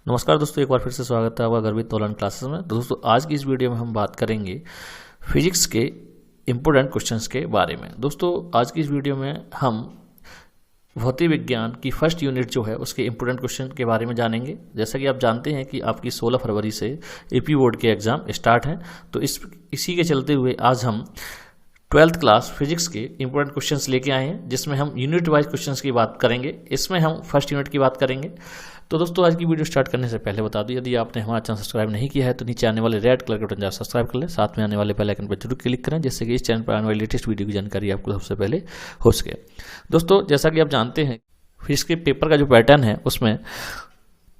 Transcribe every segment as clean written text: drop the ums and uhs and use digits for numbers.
नमस्कार दोस्तों, एक बार फिर से स्वागत है आपका गर्वित ऑनलाइन क्लासेस में। दोस्तों आज की इस वीडियो में हम बात करेंगे फिजिक्स के इम्पोर्टेंट क्वेश्चंस के बारे में। दोस्तों आज की इस वीडियो में हम भौतिक विज्ञान की फर्स्ट यूनिट जो है उसके इम्पोर्टेंट क्वेश्चन के बारे में जानेंगे। जैसा कि आप जानते हैं कि आपकी 16 फरवरी से एपी बोर्ड के एग्ज़ाम स्टार्ट हैं, तो इसी के चलते हुए आज हम 12th क्लास फिजिक्स के इंपॉर्टेंट क्वेश्चंस लेके आए हैं, जिसमें हम यूनिट वाइज क्वेश्चंस की बात करेंगे। इसमें हम फर्स्ट यूनिट की बात करेंगे। तो दोस्तों आज की वीडियो स्टार्ट करने से पहले बता दूं, यदि आपने हमारा चैनल सब्सक्राइब नहीं किया है तो नीचे आने वाले रेड कलर के बटन पर सब्सक्राइब कर लें, साथ में आने वाले बेल आइकन पर जरूर क्लिक करें, जिससे कि इस चैनल पर आने वाली लेटेस्ट वीडियो की जानकारी आपको सबसे पहले हो सके। दोस्तों जैसा कि आप जानते हैं फिजिक्स के पेपर का जो पैटर्न है उसमें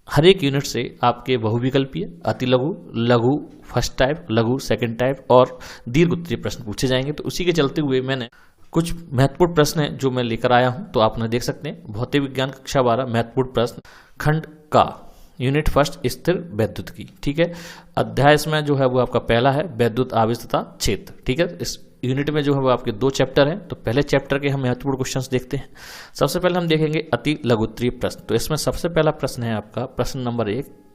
हर एक यूनिट से आपके बहुविकल्पीय, अति लघु, लघु फर्स्ट टाइप, लघु सेकंड टाइप और दीर्घ उत्तरीय प्रश्न पूछे जाएंगे। तो उसी के चलते हुए मैंने कुछ महत्वपूर्ण प्रश्न हैं जो मैं लेकर आया हूं, तो आपने देख सकते हैं। भौतिक विज्ञान कक्षा 12 महत्वपूर्ण प्रश्न खंड का यूनिट फर्स्ट स्थिर वैद्युत की, ठीक है। अध्याय इसमें जो है वो आपका पहला है वैद्युत आवेश तथा क्षेत्र, ठीक है। इस यूनिट में जो है वो आपके 2 चैप्टर हैं, तो पहले चैप्टर के हम महत्वपूर्ण क्वेश्चंस देखते हैं। सबसे पहले हम देखेंगे अति लघुत्तरीय प्रश्न। तो इसमें सबसे पहला प्रश्न है आपका प्रश्न नंबर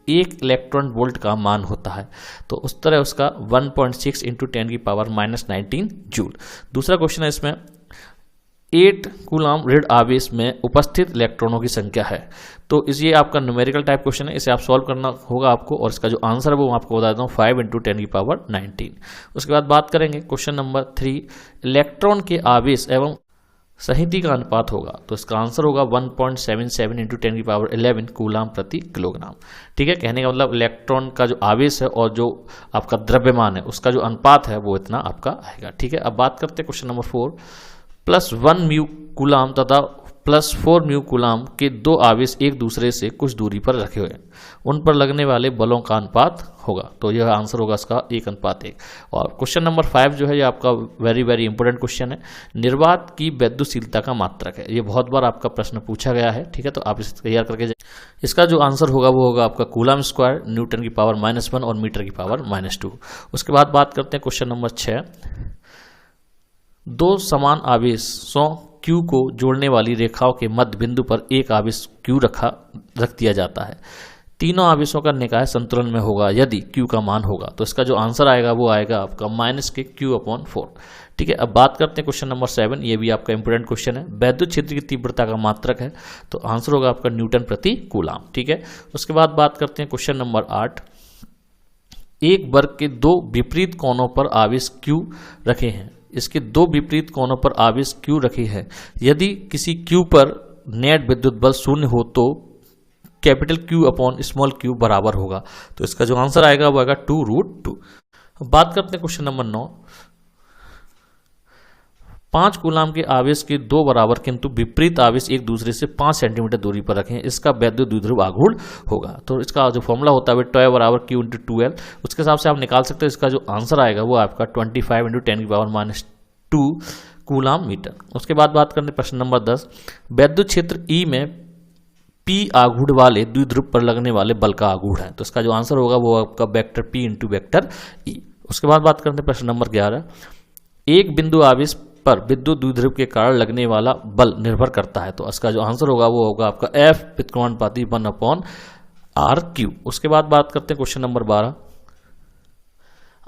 1 इलेक्ट्रॉन वोल्ट का मान होता है, तो उस तरह उसका 1.6 × 10⁻⁻19 जूल। दूसरा क्वेश्चन है इसमें 8 कूलाम ऋण आवेश में उपस्थित इलेक्ट्रॉनों की संख्या है। तो ये आपका न्यूमेरिकल टाइप क्वेश्चन है, इसे आप सॉल्व करना होगा आपको, और इसका जो आंसर है वो मैं आपको बता देता हूँ 5 × 10⁻19। उसके बाद बात करेंगे क्वेश्चन नंबर 3 इलेक्ट्रॉन के आवेश एवं सहिति का अनुपात होगा, तो इसका आंसर होगा 1.77 × 10⁻11 कूलाम प्रति किलोग्राम, ठीक है। कहने का मतलब इलेक्ट्रॉन का जो आवेश है और जो आपका द्रव्यमान है उसका जो अनुपात है वो इतना आपका आएगा, ठीक है। अब बात करते हैं क्वेश्चन नंबर 4 +1 म्यू कूलाम तथा +4 म्यू कूलाम के 2 आवेश एक दूसरे से कुछ दूरी पर रखे हुए हैं, उन पर लगने वाले बलों का अनुपात होगा, तो यह आंसर होगा इसका 1:1। और क्वेश्चन नंबर 5 जो है ये आपका वेरी इंपॉर्टेंट क्वेश्चन है, निर्वात की वैद्युशीलता का मात्रक है। ये बहुत बार आपका प्रश्न पूछा गया है, ठीक है, तो आप इसे तैयार करके जाए। इसका जो आंसर होगा वो होगा आपका कूलाम स्क्वायर, न्यूटन की पावर -1 और मीटर की पावर -2। उसके बाद बात करते हैं क्वेश्चन नंबर 6 2 समान आवेशों Q को जोड़ने वाली रेखाओं के मध्य बिंदु पर एक आवेश Q रख दिया जाता है। तीनों आवेशों का निकाय संतुलन में होगा यदि Q का मान होगा, तो इसका जो आंसर आएगा वो आएगा आपका -Q/4, ठीक है। अब बात करते हैं क्वेश्चन नंबर 7, ये भी आपका इंपोर्टेंट क्वेश्चन है। वैद्युत क्षेत्र की तीव्रता का मात्रक है, तो आंसर होगा आपका न्यूटन प्रति कूलाम, ठीक है। उसके बाद बात करते हैं क्वेश्चन नंबर 8 एक वर्ग के 2 विपरीत कोणों पर आवेश Q रखे हैं, इसके 2 विपरीत कोणों पर आवेश Q रखे हैं। यदि किसी Q पर नेट विद्युत बल 0 हो तो Q/q बराबर होगा, तो इसका जो आंसर आएगा वो आएगा 2√2। बात करते हैं क्वेश्चन नंबर 9 5 कूलाम के आवेश के 2 बराबर किंतु विपरीत आवेश एक दूसरे से 5 सेंटीमीटर दूरी पर रखें, इसका वैद्युत द्विध्रुव आघूर्ण होगा। तो इसका जो फॉर्मूला होता है टॉय बराबर Q × 2L, उसके हिसाब से आप निकाल सकते हैं। इसका जो आंसर आएगा वो आपका 25 × 10⁻2 कूलाम मीटर। उसके बाद बात करते हैं प्रश्न नंबर 10 वैद्युत क्षेत्र E में P आघूर्ण वाले द्विध्रुव पर लगने वाले बल का आघूर्ण है, तो इसका जो आंसर होगा वो आपका वेक्टर P × वेक्टर E। उसके बाद बात करते हैं प्रश्न नंबर 11 एक बिंदु आवेश पर विद्युत द्विध्रुव के कारण लगने वाला बल निर्भर करता है, तो इसका जो आंसर होगा वो होगा आपका F व्युत्क्रमणपाती 1/RQ। उसके बाद बात करते हैं क्वेश्चन नंबर 12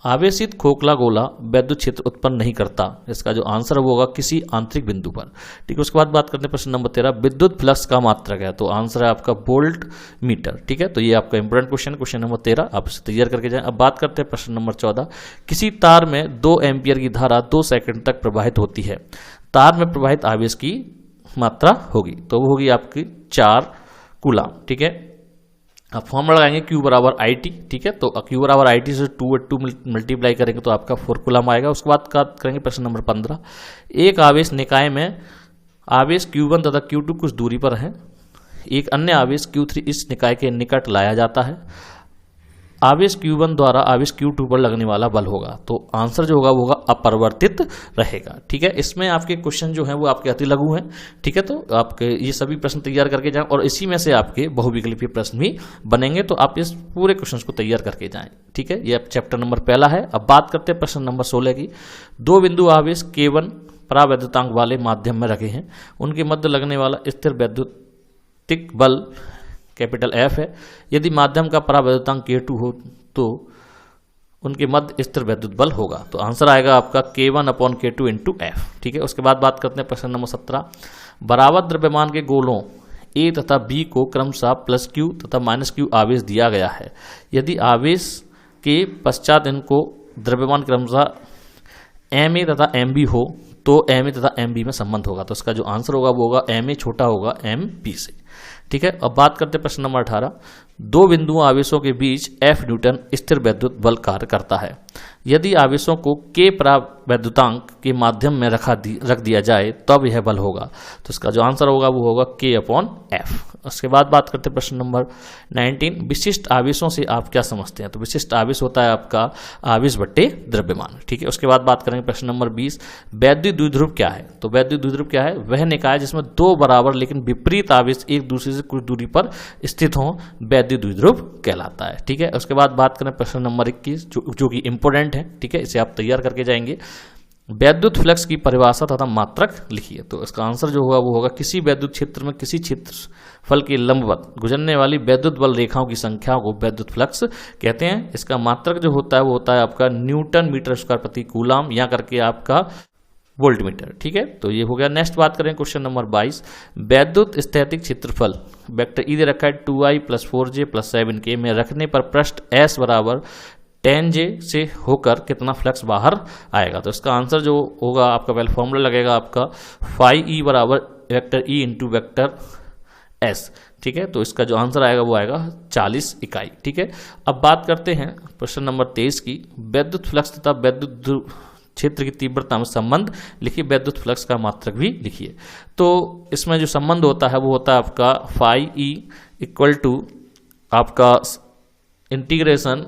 आवेशित खोखला गोला वैद्युत क्षेत्र उत्पन्न नहीं करता, इसका जो आंसर वो होगा किसी आंतरिक बिंदु पर, ठीक है। उसके बाद बात करते हैं प्रश्न नंबर 13 विद्युत फ्लक्स का मात्रक है, तो आंसर है आपका वोल्ट मीटर, ठीक है। तो ये आपका इंपोर्टेंट क्वेश्चन नंबर 13, आप इसे तैयार करके जाएं। अब बात करते हैं प्रश्न नंबर 14 किसी तार में 2 एम्पियर की धारा 2 सेकंड तक प्रवाहित होती है, तार में प्रवाहित आवेश की मात्रा होगी, तो वो होगी आपकी 4 कूलाम, ठीक है। अब फॉर्मूला लगाएंगे Q/IT, ठीक है। तो Q/IT से 2/2 मल्टीप्लाई करेंगे तो आपका 4 कूलाम आएगा। उसके बाद बात करेंगे प्रश्न नंबर 15 एक आवेश निकाय में आवेश Q1 तथा Q2 कुछ दूरी पर है, एक अन्य आवेश Q3 इस निकाय के निकट लाया जाता है, आवेश Q1 द्वारा आवेश Q2 पर लगने वाला बल होगा, तो आंसर जो होगा वो होगा अपरिवर्तित रहेगा, ठीक है। इसमें आपके क्वेश्चन जो है वो आपके अति लघु हैं, ठीक है। तो आपके ये सभी प्रश्न तैयार करके जाएं और इसी में से आपके बहुविकल्पीय प्रश्न भी बनेंगे, तो आप इस पूरे क्वेश्चन को तैयार करके जाएं, ठीक है। ये चैप्टर नंबर पहला है। अब बात करते हैं प्रश्न नंबर 16 की 2 बिंदु आवेश K1 परावैद्युतांक वाले माध्यम में रखे हैं, उनके मध्य लगने वाला स्थिर वैद्युतिक बल कैपिटल F है। यदि माध्यम का परावैद्युतांक K2 हो तो उनके मध्य स्थिर वैद्युत बल होगा। तो आंसर आएगा आपका K1/K2 × F। ठीक है, उसके बाद बात करते हैं प्रश्न नंबर 17। बराबर द्रव्यमान के गोलों A तथा B को क्रमशः +Q तथा -Q आवेश दिया गया है। यदि आवेश के पश्चात इनको द्रव्यमान क्रमशः Ma तथा Mb हो तो Ma तथा Mb में संबंध होगा। तो इसका जो आंसर होगा वो होगा Ma छोटा होगा Mb से। ठीक है, अब बात करते हैं प्रश्न नंबर 18। दो बिंदुओं आवेशों के बीच F न्यूटन स्थिर वैद्युत बल कार्य करता है। यदि आवेशों को K परावैद्युतांक के माध्यम में रख दिया जाए तब यह बल होगा। तो इसका जो आंसर होगा वो होगा K/F। उसके बाद बात करते हैं प्रश्न नंबर 19। विशिष्ट आवेशों से आप क्या समझते हैं? तो विशिष्ट आवेश होता है आपका आवेश बट्टे द्रव्यमान। ठीक है, उसके बाद बात करेंगे प्रश्न नंबर 20। वैद्युत द्विध्रुव क्या है? तो वैद्युत द्विध्रुव क्या है? वह निकाय जिसमें दो बराबर लेकिन विपरीत आवेश एक दूसरे से कुछ दूरी पर स्थित हों, वैद्युत द्विध्रुव कहलाता है। ठीक है, उसके बाद बात करें प्रश्न नंबर 21 जो कि इंपोर्टेंट है। ठीक है, इसे आप तैयार करके जाएंगे। वैद्युत फ्लक्स की परिभाषा तथा मात्रक लिखिए। तो इसका आंसर जो होगा वो होगा किसी वैद्युत क्षेत्र में किसी क्षेत्रफल के लंबवत गुजरने वाली वैद्युत बल रेखाओं की संख्या को वैद्युत फ्लक्स कहते हैं। इसका मात्रक जो होता है वो होता है आपका न्यूटन मीटर स्क्वायर प्रति कूलाम या करके आपका वोल्टमीटर। ठीक है, तो ये हो गया। नेक्स्ट बात करें क्वेश्चन नंबर 22। वैद्युत स्थैतिक क्षेत्रफल वेक्टर ई दे रखा है 2i + 4j + 7k में रखने पर पृष्ठ S बराबर 10j से होकर कितना फ्लक्स बाहर आएगा? तो इसका आंसर जो होगा आपका पहले फॉर्मूला लगेगा आपका phi बराबर vector E into vector S। ठीक है, तो इसका जो आंसर आएगा वो आएगा 40 इकाई। ठीक है, अब बात करते हैं प्रश्न नंबर 23 की। वैद्युत फ्लक्स तथा वैद्युत क्षेत्र की तीव्रता में संबंध लिखिए। वैद्युत फ्लक्स का मात्रक भी लिखिए। तो इसमें जो संबंध होता है वो होता है आपका phi E = आपका इंटीग्रेशन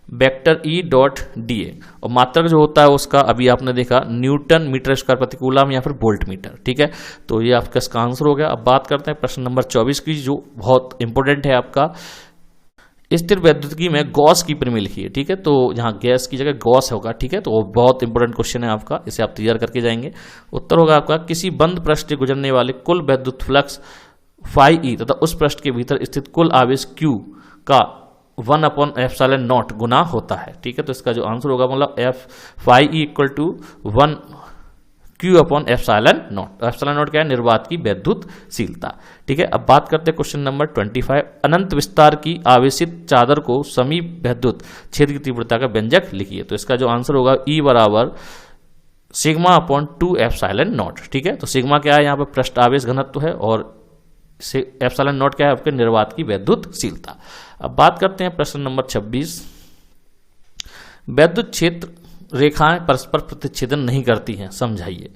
वेक्टर E.dA और मात्रक जो होता है उसका अभी आपने देखा न्यूटन मीटर स्क्वायर प्रति कूलाम या फिर वोल्ट मीटर। ठीक है, तो ये आपका इसका आंसर हो गया। अब बात करते हैं प्रश्न नंबर 24 की जो बहुत इंपॉर्टेंट है आपका। स्थिर वैद्युतिकी में गॉस की प्रमेय लिखिए। ठीक है, तो यहाँ गैस की जगह गॉस होगा। ठीक है, तो वो बहुत इंपॉर्टेंट क्वेश्चन है आपका, इसे आप तैयार करके जाएंगे। उत्तर होगा आपका किसी बंद पृष्ठ से गुजरने वाले कुल वैद्युत फ्लक्स phi E तथा उस पृष्ठ के भीतर स्थित कुल आवेश Q का 1/ε0 गुना होता है। ठीक है, तो इसका जो आंसर होगा मतलब phi E = 1 Q/ε0। ε0 क्या है? निर्वात की वैद्युतशीलता। ठीक है, अब बात करते हैं क्वेश्चन नंबर 25। अनंत विस्तार की आवेशित चादर को समीप वैद्युत क्षेत्र की तीव्रता का व्यंजक लिखिए। तो इसका जो आंसर होगा E बराबर σ/2ε0। ठीक है, तो सिग्मा क्या है? यहाँ पर पृष्ठ आवेश घनत्व है और ε0 क्या है? आपके निर्वात की वैद्युतशीलता। अब बात करते हैं प्रश्न नंबर 26। वैद्युत क्षेत्र रेखाएं परस्पर प्रतिच्छेदन नहीं करती हैं, समझाइए।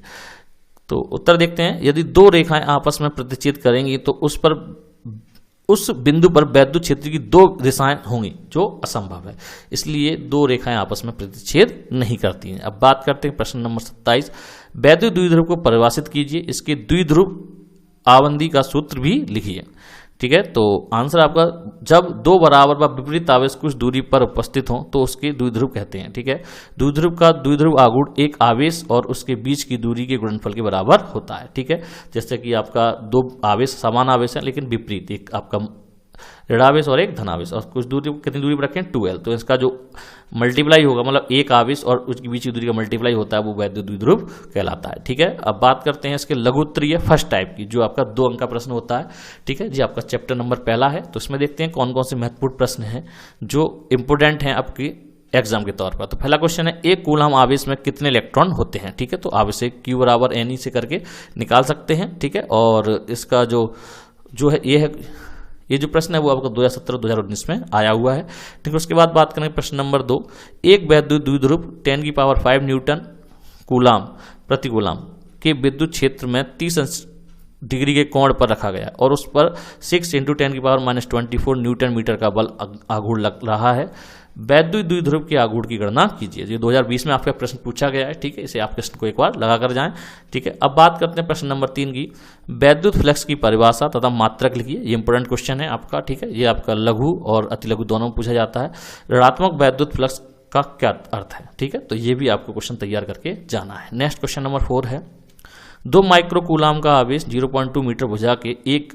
तो उत्तर देखते हैं। यदि दो रेखाएं आपस में प्रतिच्छेद करेंगी तो उस बिंदु पर वैद्युत क्षेत्र की दो दिशाएं होंगी जो असंभव है, इसलिए दो रेखाएं आपस में प्रतिच्छेद नहीं करती हैं। अब बात करते हैं प्रश्न नंबर 27। वैद्युत द्विध्रुव को परिभाषित कीजिए। इसके द्विध्रुव आवंदी का सूत्र भी लिखिए। ठीक है, तो आंसर आपका जब दो बराबर व विपरीत आवेश कुछ दूरी पर उपस्थित हों तो उसके द्विध्रुव कहते हैं। ठीक है, द्विध्रुव का द्विध्रुव आघूर्ण एक आवेश और उसके बीच की दूरी के गुणनफल के बराबर होता है। ठीक है, जैसे कि आपका दो आवेश समान आवेश है लेकिन विपरीत, एक आपका ऋणावेश और एक धनावेश और कुछ दूरी कितनी दूरी पर रखें 2l, तो इसका जो मल्टीप्लाई होगा मतलब एक आवेश और उसकी बीच की दूरी का मल्टीप्लाई होता है वो वैद्युत द्विध्रुव कहलाता है। ठीक है, अब बात करते हैं इसके लघुत्तरीय फर्स्ट टाइप की जो आपका 2 अंक का प्रश्न होता है। ठीक है जी, आपका चैप्टर नंबर पहला है, तो इसमें देखते हैं कौन कौन से महत्वपूर्ण प्रश्न हैं जो इंपोर्टेंट हैं आपकी एग्जाम के तौर पर। तो पहला क्वेश्चन है एक कूलम आवेश में कितने इलेक्ट्रॉन होते हैं? ठीक है, तो आवेश Q बराबर Ne से करके निकाल सकते हैं। ठीक है, और इसका जो है ये जो प्रश्न है वो आपको 2017-2019 में आया हुआ है। ठीक है, उसके बाद बात करेंगे प्रश्न नंबर 2। एक वैद्युत द्विध्रुव 10⁵ न्यूटन कूलाम प्रति कूलाम के विद्युत क्षेत्र में 30 डिग्री के कोण पर रखा गया और उस पर 6 × 10⁻24 न्यूटन मीटर का बल आघूर्ण लग रहा है। वैद्युत द्विध्रुव के आघूर्ण की गणना कीजिए। ये 2020 में आपका प्रश्न पूछा गया है। ठीक है, इसे आप प्रश्न को एक बार लगा कर जाएं। ठीक है, अब बात करते हैं प्रश्न नंबर 3 की। वैद्युत फ्लक्स की परिभाषा तथा मात्रक लिखिए। ये इंपोर्टेंट क्वेश्चन है आपका। ठीक है, ये आपका लघु और अति लघु दोनों में पूछा जाता है। ऋणात्मक वैद्युत फ्लक्स का क्या अर्थ है? ठीक है, तो ये भी आपको क्वेश्चन तैयार करके जाना है। नेक्स्ट क्वेश्चन नंबर 4 है 2 माइक्रो कूलाम का आवेश 0.2 मीटर भुजा के एक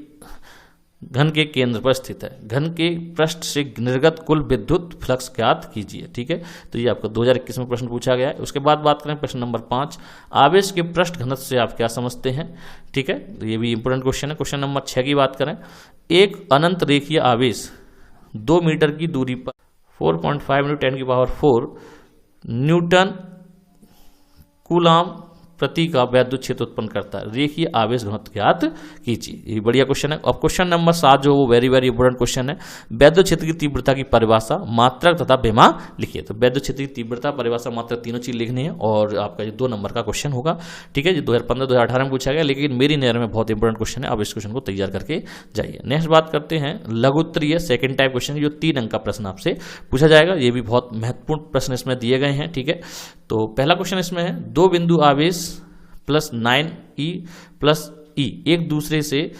घन के केंद्र पर स्थित है। घन के पृष्ठ से निर्गत कुल विद्युत फ्लक्स ज्ञात कीजिए। ठीक है, तो ये आपका 2021 में प्रश्न पूछा गया है। उसके बाद बात करें प्रश्न नंबर 5, आवेश के पृष्ठ घनत्व से आप क्या समझते हैं। ठीक है, तो ये भी इंपोर्टेंट क्वेश्चन है। क्वेश्चन नंबर 6 की बात करें, एक अनंत रेखीय आवेश 2 मीटर की दूरी पर 4.5 × 10⁴ न्यूटन कूलाम प्रति का वैद्युत क्षेत्र उत्पन्न करता है। रेखीय आवेश घनत्व ज्ञात कीजिए। ये बढ़िया क्वेश्चन है। अब क्वेश्चन नंबर 7 जो वो वेरी वेरी इंपोर्टेंट क्वेश्चन है, वैद्युत क्षेत्र की तीव्रता की परिभाषा, मात्रक तथा विमा लिखिए। तो वैद्युत क्षेत्र की तीव्रता, परिभाषा, मात्रक तीनों चीज लिखनी है और आपका ये 2 नंबर का क्वेश्चन होगा। ठीक है, ये 2015-2018 में पूछा गया, लेकिन मेरी नजर में बहुत इंपोर्टेंट क्वेश्चन है। अब इस क्वेश्चन को तैयार करके जाइए। नेक्स्ट बात करते हैं लघुत्तरीय सेकंड टाइप क्वेश्चन, जो 3 अंक का प्रश्न आपसे पूछा जाएगा। ये भी बहुत महत्वपूर्ण प्रश्न इसमें दिए गए हैं। ठीक है, तो पहला क्वेश्चन इसमें है, 2 बिंदु आवेश +9e + e एक दूसरे से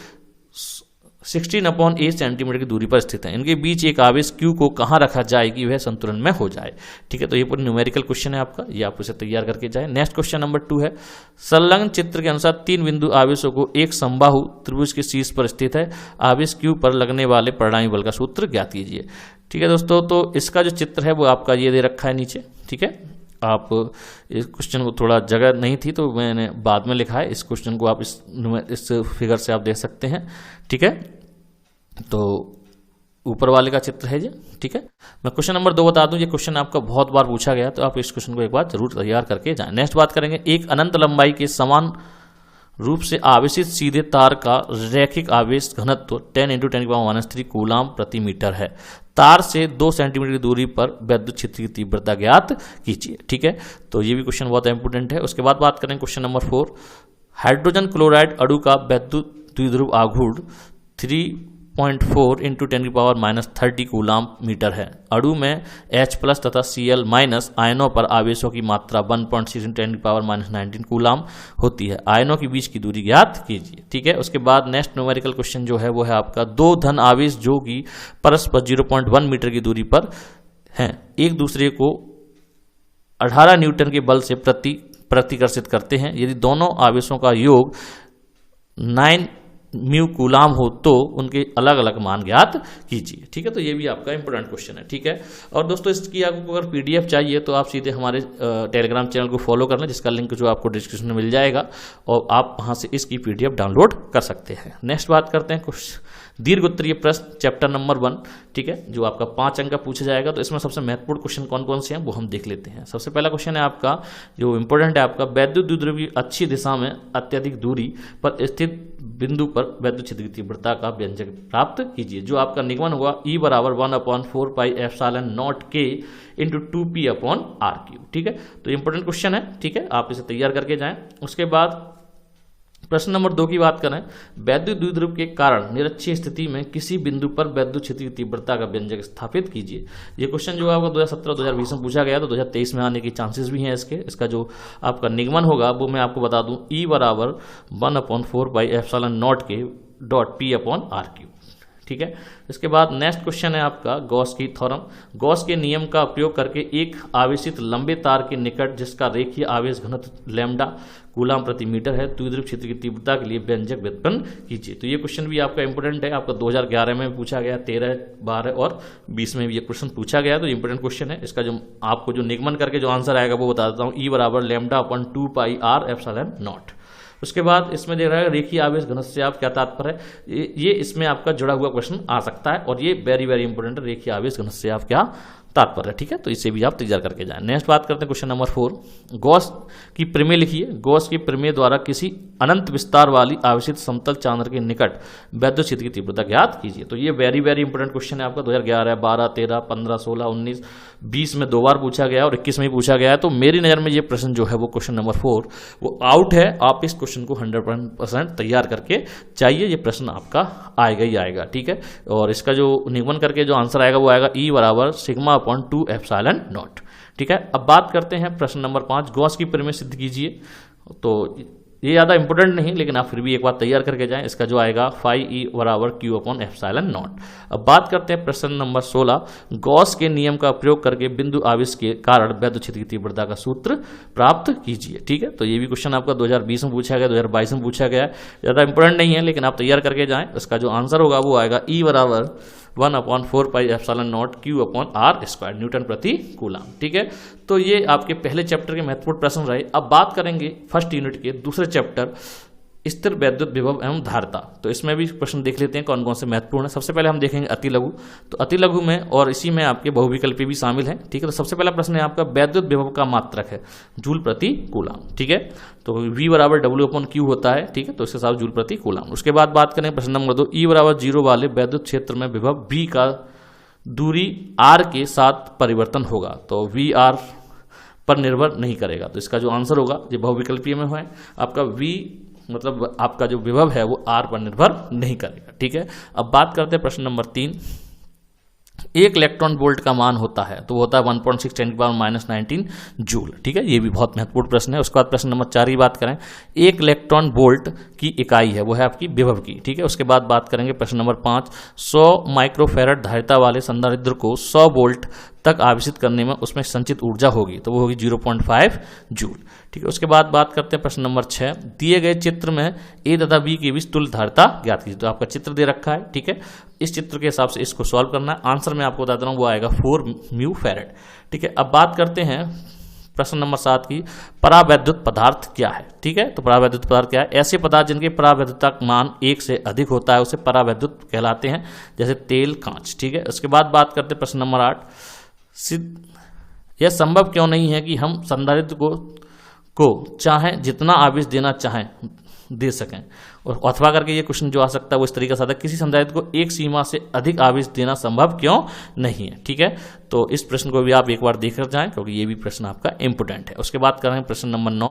16/8 सेंटीमीटर की दूरी पर स्थित है। इनके बीच एक आवेश Q को कहाँ रखा जाए कि वह संतुलन में हो जाए। ठीक है, तो ये पूरा न्यूमेरिकल क्वेश्चन है आपका, ये आप उसे तैयार करके जाए। नेक्स्ट क्वेश्चन नंबर 2 है, संलग्न चित्र के अनुसार 3 बिंदु आवेशों को एक समबाहु त्रिभुज के शीर्ष पर स्थित है। आवेश Q पर लगने वाले परिणामी बल का सूत्र ज्ञात कीजिए। ठीक है दोस्तों, तो इसका जो चित्र है वो आपका ये दे रखा है नीचे। ठीक है, आप इस क्वेश्चन को थोड़ा जगह नहीं थी तो मैंने बाद में लिखा है। इस क्वेश्चन को आप इस फिगर से आप देख सकते हैं। ठीक है, तो ऊपर वाले का चित्र है ये। ठीक है, मैं क्वेश्चन नंबर 2 बता दूं, ये क्वेश्चन आपका बहुत बार पूछा गया, तो आप इस क्वेश्चन को एक बार जरूर तैयार करके जाएं। नेक्स्ट बात करेंगे, एक अनंत लंबाई के समान रूप से आवेशित सीधे तार का रैखिक आवेश घनत्व 10 × 10⁻³ कूलाम प्रति मीटर है। तार से 2 सेंटीमीटर की दूरी पर वैद्युत क्षेत्र की तीव्रता ज्ञात कीजिए। ठीक है, तो ये भी क्वेश्चन बहुत इंपोर्टेंट है। उसके बाद बात करें क्वेश्चन नंबर 4, हाइड्रोजन क्लोराइड अणु का वैद्युत द्विध्रुव आघूर्ण 3.4 × 10⁻³ कूलाम मीटर है। अणु में H+ तथा Cl- आयनों पर आवेशों की मात्रा 1.6 × 10⁻19 कूलाम होती है। आयनों के बीच की दूरी ज्ञात कीजिए। ठीक है, उसके बाद नेक्स्ट न्यूमेरिकल क्वेश्चन जो है वो है आपका, 2 धन आवेश जो कि परस्पर 0.1 मीटर की दूरी पर हैं, एक दूसरे को 18 न्यूटन के बल से प्रतिकर्षित करते हैं। यदि दोनों आवेशों का योग 9 म्यू कूलाम हो तो उनके अलग अलग मान ज्ञात कीजिए। ठीक है, तो ये भी आपका इंपोर्टेंट क्वेश्चन है। ठीक है, और दोस्तों इसकी आपको अगर PDF चाहिए तो आप सीधे हमारे टेलीग्राम चैनल को फॉलो कर लें, जिसका लिंक जो आपको डिस्क्रिप्शन में मिल जाएगा और आप वहां से इसकी PDF डाउनलोड कर सकते हैं। नेक्स्ट बात करते हैं कुछ दीर्घ उत्तरीय प्रश्न चैप्टर नंबर 1। ठीक है, जो आपका 5 अंक का पूछा जाएगा। तो इसमें सबसे महत्वपूर्ण क्वेश्चन कौन कौन से हैं वो हम देख लेते हैं। सबसे पहला क्वेश्चन है आपका जो इंपोर्टेंट है आपका, वैद्युत द्विध्रुव की अच्छी दिशा में अत्यधिक दूरी पर स्थित बिंदु पर वैद्युत क्षेत्र की तीव्रता का व्यंजक प्राप्त कीजिए। जो आपका निगमन हुआ E = 1/4πε0 K × 2p/r³। ठीक है, तो इंपोर्टेंट क्वेश्चन है। ठीक है, आप इसे तैयार करके जाएं। उसके बाद प्रश्न नंबर 2 की बात करें, वैद्युत द्विध्रुव के कारण निरक्षीय स्थिति में किसी बिंदु पर वैद्युत क्षेत्र की तीव्रता का व्यंजक स्थापित कीजिए। ये क्वेश्चन जो आपका 2017-2020 में पूछा गया, तो 2023 में आने की चांसेस भी हैं इसके। इसका जो आपका निगमन होगा वो मैं आपको बता दूं, E = 1/4πε0 K .p/r³। ठीक है, इसके बाद नेक्स्ट क्वेश्चन है आपका गॉस की थ्योरम। गॉस के नियम का उपयोग करके एक आवेशित लंबे तार के निकट जिसका रेखीय आवेश घनत्व लैम्डा कूलाम प्रति मीटर है, द्विध्रुव क्षेत्र की तीव्रता के लिए व्यंजक व्युत्पन्न कीजिए। तो ये क्वेश्चन भी आपका इंपोर्टेंट है, आपका 2011 में पूछा गया, 13, 12 और 20 में भी ये क्वेश्चन पूछा गया। तो इंपोर्टेंट क्वेश्चन है। इसका जो आपको जो निगमन करके जो आंसर आएगा वो बता देता हूँ, E = λ/2πr∈0। उसके बाद इसमें देख रहा है रेखीय आवेश घनत्व से आप क्या तात्पर्य है, ये इसमें आपका जुड़ा हुआ क्वेश्चन आ सकता है और ये वेरी वेरी इंपोर्टेंट है, रेखीय आवेश घनत्व से आप क्या तात्पर्य है। ठीक है, तो इसे भी आप तैयार करके जाएं। नेक्स्ट बात करते हैं क्वेश्चन नंबर 4, गॉस की प्रमेय लिखिए। गॉस की प्रमेय द्वारा किसी अनंत विस्तार वाली आवेशित समतल चांद्र के निकट वैद्युत क्षेत्र की तीव्रता ज्ञात कीजिए। तो ये वेरी वेरी इंपोर्टेंट क्वेश्चन है आपका 2011, 12, 13, 15, 16, 19, 20 में 2 बार पूछा गया और 21 में भी पूछा गया है। तो मेरी नज़र में ये प्रश्न जो है वो क्वेश्चन नंबर 4 वो आउट है। आप इस क्वेश्चन को 100% तैयार करके चाहिए, ये प्रश्न आपका आएगा ही आएगा। ठीक है, और इसका जो निगमन करके जो आंसर आएगा वो आएगा E = σ/2ε0। ठीक है, अब बात करते हैं प्रश्न नंबर 5, गॉस की प्रमेय सिद्ध कीजिए। तो ये ज़्यादा इंपॉर्टेंट नहीं, लेकिन आप फिर भी एक बार तैयार करके जाएं। इसका जो आएगा फाई ई बराबर क्यू अपॉन एप्सिलॉन नॉट। अब बात करते हैं प्रश्न नंबर 16, गॉस के नियम का प्रयोग करके बिंदु आवेश के कारण वैद्युत क्षेत्र की तीव्रता का सूत्र प्राप्त कीजिए। ठीक है, तो ये भी क्वेश्चन आपका 2020 में पूछा गया, 2022 में पूछा गया है, ज़्यादा इंपॉर्टेंट नहीं है, लेकिन आप तैयार करके जाएं। इसका जो आंसर होगा वो आएगा ई बराबर 1/4 pi epsilon naught Q upon R square newton प्रति कूलम। ठीक है, तो ये आपके पहले चैप्टर के महत्वपूर्ण प्रश्न रहे। अब बात करेंगे फर्स्ट यूनिट के दूसरे चैप्टर स्थिर वैद्युत विभव एवं धारिता। तो इसमें भी प्रश्न देख लेते हैं कौन कौन से महत्वपूर्ण है। सबसे पहले हम देखेंगे अति लघु। तो अति लघु में और इसी में आपके बहुविकल्पी भी शामिल हैं। ठीक है, तो सबसे पहला प्रश्न है आपका वैद्युत विभव का मात्रक है जूल प्रति कूलम। ठीक है, तो V बराबर W अपॉन Q होता है। ठीक है, तो इसके साथ जूल प्रति कूलम। उसके बाद बात करें प्रश्न नंबर 2, E बराबर 0 वाले वैद्युत क्षेत्र में विभव V का दूरी R के साथ परिवर्तन होगा। तो V R पर निर्भर नहीं करेगा। तो इसका जो आंसर होगा, ये बहुविकल्पीय में है, आपका V मतलब आपका जो विभव है वो R पर निर्भर नहीं करेगा। ठीक है, अब बात करते हैं प्रश्न नंबर 3, एक इलेक्ट्रॉन वोल्ट का मान होता है, तो वो होता है 1.6 × 10⁻⁹ जूल। ठीक है, ये भी बहुत महत्वपूर्ण प्रश्न है। उसके बाद प्रश्न नंबर 4 की बात करें, एक इलेक्ट्रॉन वोल्ट की इकाई है वो है आपकी विभव की। ठीक है, उसके बाद बात करेंगे प्रश्न नंबर 5, 100 माइक्रोफैराड धारिता वाले संधारित्र को 100 वोल्ट तक आवेशित करने में उसमें संचित ऊर्जा होगी, तो वो होगी 0.5 जूल। ठीक है, उसके बाद बात करते हैं प्रश्न नंबर 6, दिए गए चित्र में ए तथा बी के बीच तुल्य धारिता ज्ञात कीजिए। तो आपका चित्र दे रखा है। ठीक है, इस चित्र के हिसाब से इसको सॉल्व करना है। आंसर मैं आपको बता दे रहा हूँ, वो आएगा 4 म्यू फैराड। ठीक है, अब बात करते हैं प्रश्न नंबर 7 की, परावैद्युत पदार्थ क्या है। ठीक है, तो परावैद्युत पदार्थ क्या है, ऐसे पदार्थ जिनके परावैद्युता मान 1 से अधिक होता है उसे परावैद्युत कहलाते हैं, जैसे तेल, कांच। ठीक है, उसके बाद बात करते हैं प्रश्न नंबर 8, यह संभव क्यों नहीं है कि हम संधारित्र को चाहे जितना आवेश देना चाहें दे सकें, और अथवा करके ये क्वेश्चन जो आ सकता है वो इस तरीके से आता है, किसी संधारित्र को एक सीमा से अधिक आवेश देना संभव क्यों नहीं है। ठीक है, तो इस प्रश्न को भी आप एक बार देख कर जाएं, क्योंकि ये भी प्रश्न आपका इंपोर्टेंट है। उसके बाद करेंगे प्रश्न नंबर 9,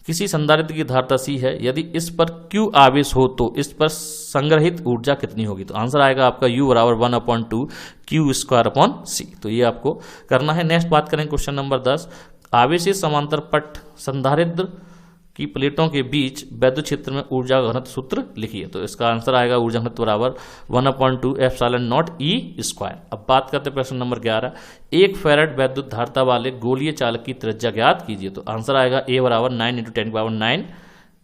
किसी संधारित्र की धारिता C है, यदि इस पर Q आवेश हो तो इस पर संग्रहित ऊर्जा कितनी होगी। तो आंसर आएगा आपका U बराबर 1/2 Q² अपॉन C। तो ये आपको करना है। नेक्स्ट बात करें क्वेश्चन नंबर 10, आवेशित समांतर पट संधारित्र की प्लेटों के बीच वैद्युत क्षेत्र में ऊर्जा घनत्व सूत्र लिखिए। तो इसका आंसर आएगा ऊर्जा घनत्व बराबर 1/2 एप्सिलॉन नॉट E²। अब बात करते हैं प्रश्न नंबर 11, 1 फैराड वैद्युत धारिता वाले गोलीय चालक की त्रिज्या ज्ञात कीजिए। तो आंसर आएगा A बराबर 9 × 10⁹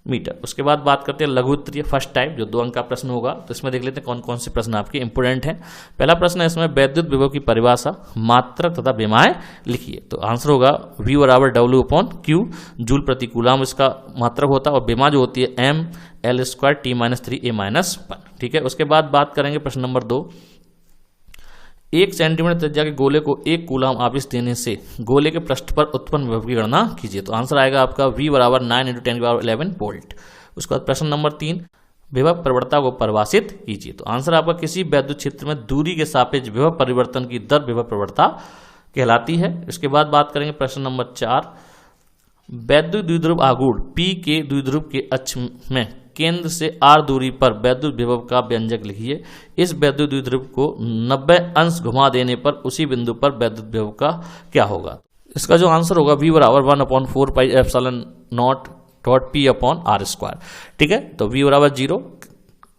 मीटर। उसके बाद बात करते हैं लघु उत्तरीय फर्स्ट टाइप, जो 2 अंक का प्रश्न होगा। तो इसमें देख लेते हैं कौन कौन से प्रश्न आपके इंपोर्टेंट हैं। पहला प्रश्न है इसमें, वैद्युत विभव की परिभाषा, मात्रक तथा विमाएं लिखिए। तो आंसर होगा V बराबर W अपॉन Q जूल प्रति कूलम इसका मात्रक होता है, और विमा जो होती है mL² T-3A-1। ठीक है, उसके बाद बात करेंगे प्रश्न नंबर 2, 1 सेंटीमीटर त्रिज्या के गोले को 1 कूलम आवेश देने से गोले के पृष्ठ पर उत्पन्न विभव की गणना कीजिए। तो आंसर आएगा आपका V बराबर 9 × 10⁻11 वोल्ट। उसके बाद प्रश्न नंबर 3, विभव प्रवणता को परिभाषित कीजिए। तो आंसर आपका किसी वैद्युत क्षेत्र में दूरी के सापेक्ष विभव परिवर्तन की दर विभव प्रवणता कहलाती है। इसके बाद बात करेंगे प्रश्न नंबर 4, वैद्युत द्विध्रुव आघूर्ण P के द्विध्रुव के अक्ष में केंद्र से R दूरी पर वैद्युत विभव का व्यंजक लिखिए। इस वैद्युत द्विध्रुव को 90 अंश घुमा देने पर उसी बिंदु पर वैद्युत विभव का क्या होगा। इसका जो आंसर होगा V बराबर 1/4 pi epsilon not dot P upon R²। ठीक है, तो V बराबर 0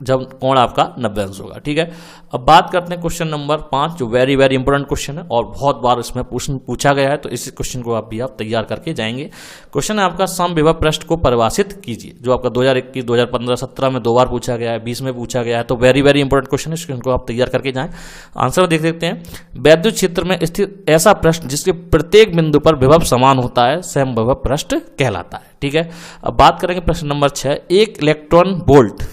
जब कोण आपका 90 अंश होगा। ठीक है, अब बात करते हैं क्वेश्चन नंबर 5, जो वेरी वेरी इंपॉर्टेंट क्वेश्चन है और बहुत बार इसमें पूछा गया है, तो इस क्वेश्चन को आप तैयार करके जाएंगे। क्वेश्चन है आपका, समविभव पृष्ठ को परिभाषित कीजिए, जो आपका 2021, 2015, 17 में 2 बार पूछा गया है, 20 में पूछा गया है। तो वेरी वेरी इंपॉर्टेंट क्वेश्चन है, इसको आप तैयार करके जाएं। आंसर देख सकते हैं, वैद्युत क्षेत्र में स्थित ऐसा पृष्ठ जिसके प्रत्येक बिंदु पर विभव समान होता है समविभव पृष्ठ कहलाता है। ठीक है, अब बात करेंगे प्रश्न नंबर 6, 1 इलेक्ट्रॉन वोल्ट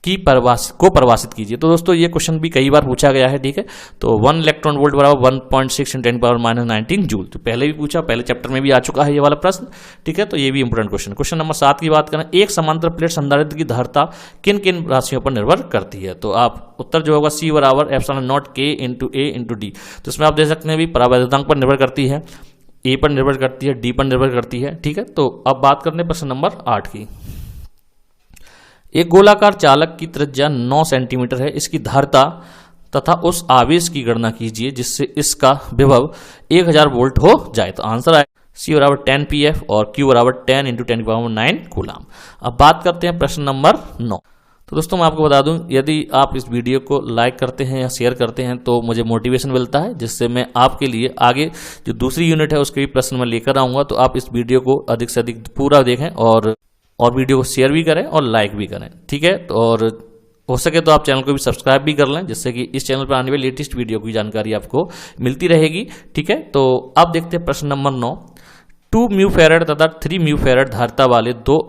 की परिभाषित कीजिए। तो दोस्तों ये क्वेश्चन भी कई बार पूछा गया है। ठीक है, तो 1 इलेक्ट्रॉन वोल्ट बराबर 1.6 × 10⁻⁻19 जूल। तो पहले भी पूछा, पहले चैप्टर में भी आ चुका है ये वाला प्रश्न। ठीक है, तो ये भी इंपोर्टेंट क्वेश्चन। क्वेश्चन नंबर 7 की बात करें, एक समांतर प्लेट संधारित्र की धारिता किन किन राशियों पर निर्भर करती है। तो आप उत्तर जो होगा C बराबर epsilon not K × A × D। तो इसमें आप देख सकते हैं भी परावैद्युतांक पर निर्भर करती है, A पर निर्भर करती है, D पर निर्भर करती है। ठीक है, तो अब बात करते हैं प्रश्न नंबर 8 की। एक गोलाकार चालक की त्रिज्या 9 सेंटीमीटर है, इसकी धारिता तथा उस आवेश की गणना कीजिए जिससे इसका विभव 1000 वोल्ट हो जाए। तो आंसर आए C बराबर 10 pf और Q बराबर 10 × 10⁹ कूलाम। अब बात करते हैं प्रश्न नंबर 9। तो दोस्तों मैं आपको बता दूं, यदि आप इस वीडियो को लाइक करते हैं या शेयर करते हैं तो मुझे मोटिवेशन मिलता है, जिससे मैं आपके लिए आगे जो दूसरी यूनिट है उसके भी प्रश्न मैं लेकर आऊँगा। तो आप इस वीडियो को अधिक से अधिक पूरा देखें और वीडियो को शेयर भी करें और लाइक भी करें, ठीक है। और हो सके तो आप चैनल को भी सब्सक्राइब भी कर लें, जिससे कि इस चैनल पर आने वाली लेटेस्ट वीडियो की जानकारी आपको मिलती रहेगी, ठीक है। तो अब देखते हैं प्रश्न नंबर 9। 2 म्यू फैराड तथा 3 म्यू फैराड धारिता वाले दो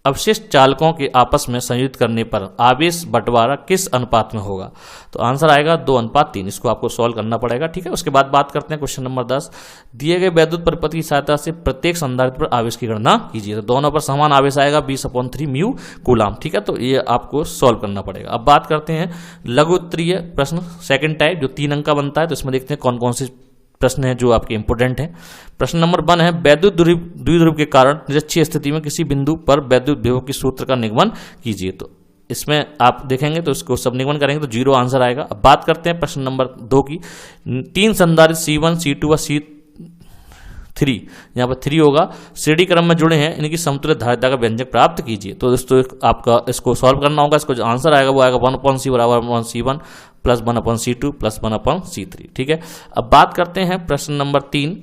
अवशिष्ट चालकों के आपस में संयुक्त करने पर आवेश बंटवारा किस अनुपात में होगा? तो आंसर आएगा 2:3। इसको आपको सॉल्व करना पड़ेगा, ठीक है। उसके बाद बात करते हैं क्वेश्चन नंबर 10। दिए गए वैद्युत परिपथ की सहायता से प्रत्येक संधारित्र पर आवेश की गणना कीजिए। तो दोनों पर समान आवेश आएगा 20/3 म्यू कूलाम, ठीक है। तो ये आपको सॉल्व करना पड़ेगा। अब बात करते हैं लघु उत्तरीय प्रश्न सेकंड टाइप, जो 3 अंक का बनता है। तो इसमें देखते हैं कौन कौन से प्रश्न है जो आपके इंपोर्टेंट है। प्रश्न नंबर 1 है वैद्युत द्विध्रुव के कारण निरक्षीय स्थिति में किसी बिंदु पर वैद्युत विभव की सूत्र का निगमन कीजिए। तो इसमें आप देखेंगे तो इसको सब निगमन करेंगे तो 0 आंसर आएगा। अब बात करते हैं प्रश्न नंबर 2 की। 3 संधारित्र C1 C2 व C3, यहाँ पर 3 होगा, श्रेणी क्रम में जुड़े हैं, इनकी समतुल्य धारिता का व्यंजक प्राप्त कीजिए। तो दोस्तों आपका इसको सॉल्व करना होगा। इसको जो आंसर आएगा वो आएगा 1/C बराबर 1/C1 plus 1/C2 plus 1/C3, ठीक है। अब बात करते हैं प्रश्न नंबर 3।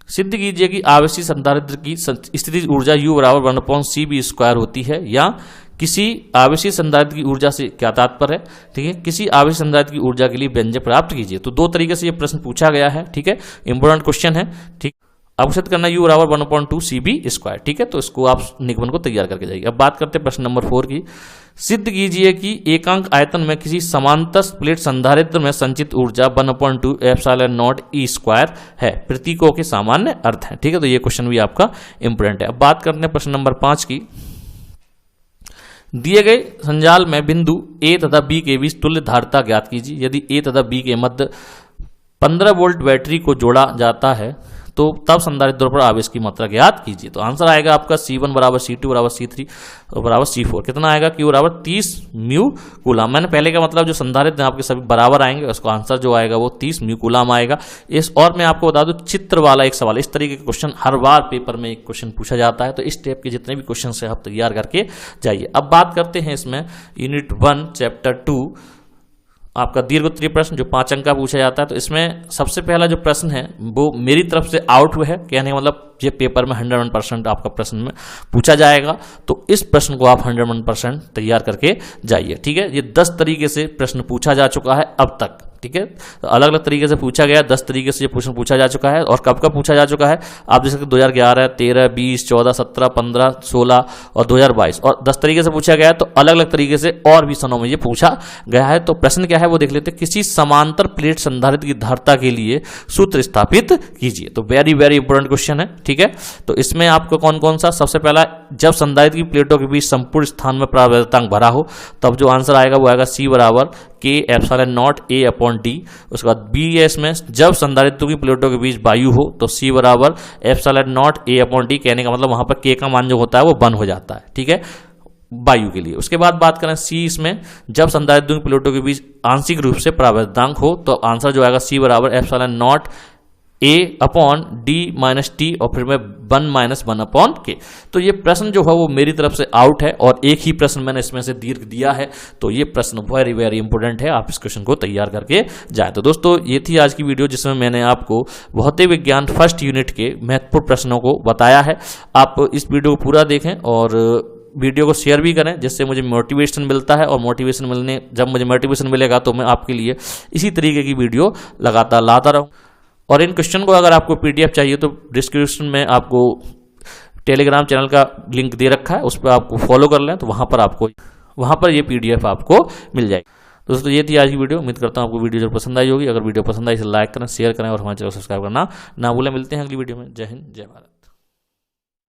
सिद्ध कीजिए कि आवेशी संधारित्र की स्थितिज ऊर्जा U बराबर 1/CB² होती है, या किसी आवेशी संधारित्र की ऊर्जा से क्या तात्पर्य है, ठीक है। किसी आवेशी संधारित्र की ऊर्जा के लिए व्यंजक प्राप्त कीजिए। तो 2 तरीके से ये प्रश्न पूछा गया है, ठीक है। इंपोर्टेंट क्वेश्चन है, ठीक। आपको सिद्ध करना U बराबर 1/2CB², ठीक है। तो इसको आप निगमन को तैयार करके जाइए। अब बात करते हैं प्रश्न नंबर 4 की। सिद्ध कीजिए कि एकांक आयतन में किसी समांतर प्लेट संधारित्र में संचित ऊर्जा 1/2 ε0 E² है। प्रतीकों के सामान्य अर्थ हैं, ठीक है। तो ये क्वेश्चन भी आपका इंपोर्टेंट है। अब बात करते हैं प्रश्न नंबर 5 की। दिए गए संजाल में बिंदु A तथा B के बीच तुल्य धारिता ज्ञात कीजिए। यदि A तथा B के मध्य 15 वोल्ट बैटरी को जोड़ा जाता है तो तब संधारित्र पर आवेश की मात्रा ज्ञात कीजिए। तो आंसर आएगा आपका C1 बराबर C2 बराबर C3 बराबर C4। कितना आएगा? Q बराबर 30 म्यू कूलाम। मैंने पहले का मतलब जो संधारित्र आपके सभी बराबर आएंगे, उसका आंसर जो आएगा वो 30 म्यू कूलाम आएगा। इस और मैं आपको बता दूं चित्र वाला एक सवाल, इस तरीके के क्वेश्चन हर बार पेपर में एक क्वेश्चन पूछा जाता है। तो इस टाइप के जितने भी क्वेश्चन है आप तैयार करके जाइए। अब बात करते हैं इसमें यूनिट 1 चैप्टर 2 आपका दीर्घ उत्तरीय प्रश्न जो 5 अंक का पूछा जाता है। तो इसमें सबसे पहला जो प्रश्न है वो मेरी तरफ से आउट हुआ है, कहने का मतलब ये पेपर में 101% आपका प्रश्न में पूछा जाएगा। तो इस प्रश्न को आप 101% तैयार करके जाइए, ठीक है। ये 10 तरीके से प्रश्न पूछा जा चुका है अब तक, ठीक है। तो अलग अलग तरीके से पूछा गया, 10 तरीके से ये प्रश्न पूछा जा चुका है। और कब कब पूछा जा चुका है आप देख सकते 2011, 13, 20, 14, 17, 15, 16 और 2022, और 10 तरीके से पूछा गया है। तो अलग अलग तरीके से और भी सनों में ये पूछा गया है। तो प्रश्न क्या है वो देख लेते हैं। किसी समांतर प्लेट संधारित्र की धारिता के लिए सूत्र स्थापित कीजिए। तो वेरी वेरी इंपोर्टेंट क्वेश्चन है, ठीक है। तो इसमें आपको कौन कौन सा, सबसे पहला जब संधारित्र की प्लेटों के बीच संपूर्ण स्थान में परावर्तनांक भरा हो तब जो आंसर आएगा वो आएगा C बराबर K ε0 A/D। उसके बाद B है इसमें जब संधारित्रों की प्लेटों के बीच वायु हो तो C बराबर ε0 A/D। कहने का मतलब वहां पर K का मान जो होता है वो 1 हो जाता है, ठीक है, वायु के लिए। उसके बाद बात करें C इसमें जब संधारित्रों की प्लेटों के बीच आंशिक रूप से परावर्तनांक हो तो आंसर जो आएगा C बराबर ε0 A/D - T और फिर में 1 - 1/K। तो ये प्रश्न जो है वो मेरी तरफ से आउट है और एक ही प्रश्न मैंने इसमें से दीर्घ दिया है। तो ये प्रश्न वेरी वेरी इंपोर्टेंट है, आप इस क्वेश्चन को तैयार करके जाए। तो दोस्तों ये थी आज की वीडियो जिसमें मैंने आपको भौतिक विज्ञान फर्स्ट यूनिट के महत्वपूर्ण प्रश्नों को बताया है। आप इस वीडियो को पूरा देखें और वीडियो को शेयर भी करें, जिससे मुझे मोटिवेशन मिलता है। और मोटिवेशन मिलने जब मुझे मोटिवेशन मिलेगा तो मैं आपके लिए इसी तरीके की वीडियो लगातार लाता रहूँ। और इन क्वेश्चन को अगर आपको PDF चाहिए तो डिस्क्रिप्शन में आपको टेलीग्राम चैनल का लिंक दे रखा है, उस पर आपको फॉलो कर लें तो वहाँ पर ये PDF आपको मिल जाएगी। दोस्तों ये थी आज की वीडियो। उम्मीद करता हूँ आपको वीडियो जरूर पसंद आई होगी। अगर वीडियो पसंद आई तो लाइक करें, शेयर करें और हमारे चैनल को सब्सक्राइब करना ना भूलें। मिलते हैं अगली वीडियो में। जय हिंद, जय भारत।